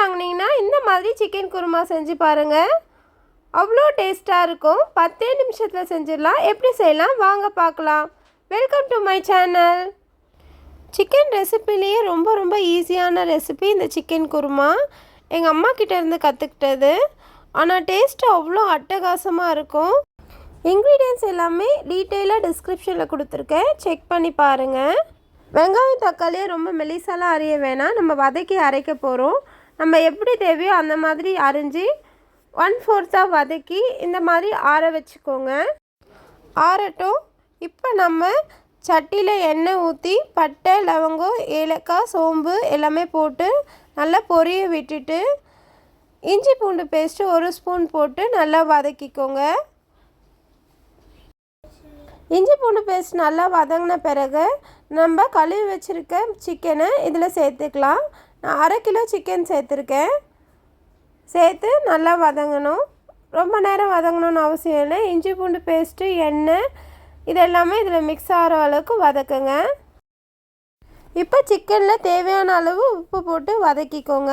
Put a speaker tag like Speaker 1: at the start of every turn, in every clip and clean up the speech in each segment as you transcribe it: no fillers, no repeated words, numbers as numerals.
Speaker 1: வாங்கினீங்கன்னா இந்த மாதிரி சிக்கன் குருமா செஞ்சு பாருங்கள். அவ்வளோ டேஸ்ட்டாக இருக்கும். 10 நிமிஷத்தில் செஞ்சிடலாம். எப்படி செய்யலாம் வாங்க பார்க்கலாம். Welcome to my channel. Chicken ரெசிப்பிலேயே ரொம்ப ரொம்ப ஈஸியான ரெசிபி இந்த சிக்கன் குருமா. எங்கள் அம்மா கிட்டேருந்து கற்றுக்கிட்டது. ஆனால் டேஸ்ட்டு அவ்வளோ அட்டகாசமாக இருக்கும். இன்க்ரீடியன்ட்ஸ் எல்லாமே டீட்டெயிலாக டிஸ்கிரிப்ஷனில் கொடுத்துருக்கேன், செக் பண்ணி பாருங்கள். வெங்காயம் தக்காளியை ரொம்ப மெலிசாலாம் அரைய வேணாம், நம்ம வதக்கி அரைக்க போகிறோம். நம்ம எப்படி தேவையோ அந்த மாதிரி அரிஞ்சு 1/4 வதக்கி இந்த மாதிரி ஆற வச்சுக்கோங்க. ஆறட்டும். இப்போ நம்ம சட்டியில் எண்ணெய் ஊற்றி பட்டை, லவங்கம், ஏலக்காய், சோம்பு எல்லாமே போட்டு நல்லா பொரிய விட்டுட்டு இஞ்சி பூண்டு பேஸ்ட்டு 1 ஸ்பூன் போட்டு நல்லா வதக்கிக்கோங்க. இஞ்சி பூண்டு பேஸ்ட் நல்லா வதங்கின பிறகு நம்ம கழுவி வச்சுருக்க சிக்கனை இதில் சேர்த்துக்கலாம். நான் 1/2 கிலோ சிக்கன் சேர்த்துருக்கேன். சேர்த்து நல்லா வதங்கணும். ரொம்ப நேரம் வதங்கணும்னு அவசியம் இல்லை. இஞ்சி பூண்டு பேஸ்ட்டு, எண்ணெய் இதெல்லாமே இதில் மிக்ஸ் ஆகிற அளவுக்கு வதக்குங்க. இப்போ சிக்கனில் தேவையான அளவு உப்பு போட்டு வதக்கிக்கோங்க.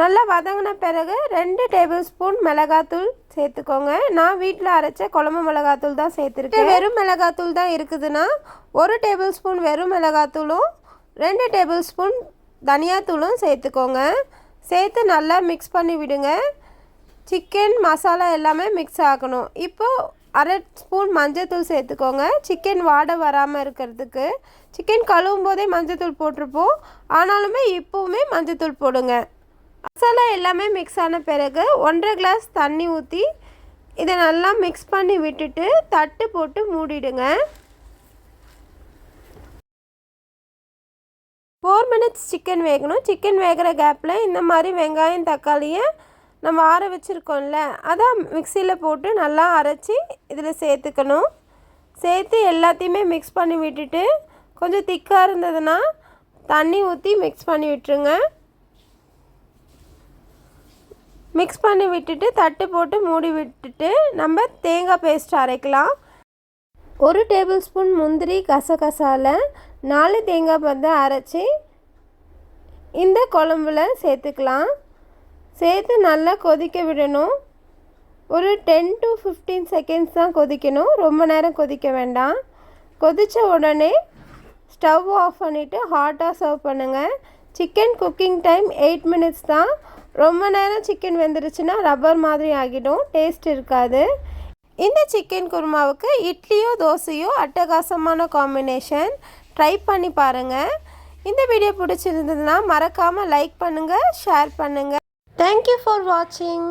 Speaker 1: நல்லா வதங்கின பிறகு 2 டேபிள் ஸ்பூன் மிளகாத்தூள் சேர்த்துக்கோங்க. நான் வீட்டில் அரைச்ச குழம்பு மிளகாத்தூள் தான் சேர்த்துருக்கேன். வெறும் மிளகாத்தூள் தான் இருக்குதுன்னா 1 டேபிள் ஸ்பூன் வெறும் மிளகாத்தூளும் 2 டேபிள் ஸ்பூன் தனியாத்தூளும் சேர்த்துக்கோங்க. சேர்த்து நல்லா மிக்ஸ் பண்ணி விடுங்க. சிக்கன் மசாலா எல்லாமே மிக்ஸ் ஆகணும். இப்போது 1/2 ஸ்பூன் மஞ்சள்தூள் சேர்த்துக்கோங்க. சிக்கன் வாடை வராமல் இருக்கிறதுக்கு. சிக்கன் கழுவும் போதே மஞ்சள்தூள் போட்டிருப்போம், ஆனாலுமே இப்போவுமே மஞ்சள்தூள் போடுங்க. மசாலா எல்லாமே மிக்ஸ் ஆன பிறகு 1/2 கிளாஸ் தண்ணி ஊற்றி இதை நல்லா மிக்ஸ் பண்ணி விட்டுட்டு தட்டு போட்டு மூடிடுங்க. 4 மினிட்ஸ் சிக்கன் வேகணும். சிக்கன் வேகிற கேப்பில் இந்த மாதிரி வெங்காயம் தக்காளியை நம்ம ஆற வச்சுருக்கோம்ல, அதான் மிக்சியில் போட்டு நல்லா அரைச்சி இதில் சேர்த்துக்கணும். சேர்த்து எல்லாத்தையுமே மிக்ஸ் பண்ணி விட்டுட்டு கொஞ்சம் திக்காக இருந்ததுன்னா தண்ணி ஊற்றி மிக்ஸ் பண்ணி விட்டுருங்க. மிக்ஸ் பண்ணி விட்டுட்டு தட்டு போட்டு மூடி விட்டுட்டு நம்ம தேங்காய் பேஸ்ட் அரைக்கலாம். 1 டேபிள் ஸ்பூன் முந்திரி கசகசால 4 தேங்காய் பத்தை அரைச்சி இந்த குழம்புல சேர்த்துக்கலாம். சேர்த்து நல்லா கொதிக்க விடணும். ஒரு 10 to 15 செகண்ட்ஸ் தான் கொதிக்கணும், ரொம்ப நேரம் கொதிக்க வேண்டாம். கொதித்த உடனே ஸ்டவ் ஆஃப் பண்ணிவிட்டு ஹாட்டாக சர்வ் பண்ணுங்கள். சிக்கன் குக்கிங் டைம் 8 மினிட்ஸ் தான். ரொம்ப நேரம் சிக்கன் வெந்துருச்சுன்னா ரப்பர் மாதிரி ஆகிடும், டேஸ்ட் இருக்காது. இந்த சிக்கன் குருமாவுக்கு இட்லியோ தோசையோ அட்டகாசமான காம்பினேஷன். ட்ரை பண்ணி பாருங்கள். இந்த வீடியோ பிடிச்சிருந்ததுன்னா மறக்காமல் லைக் பண்ணுங்கள், ஷேர் பண்ணுங்கள். தேங்க்யூ ஃபார் வாட்சிங்.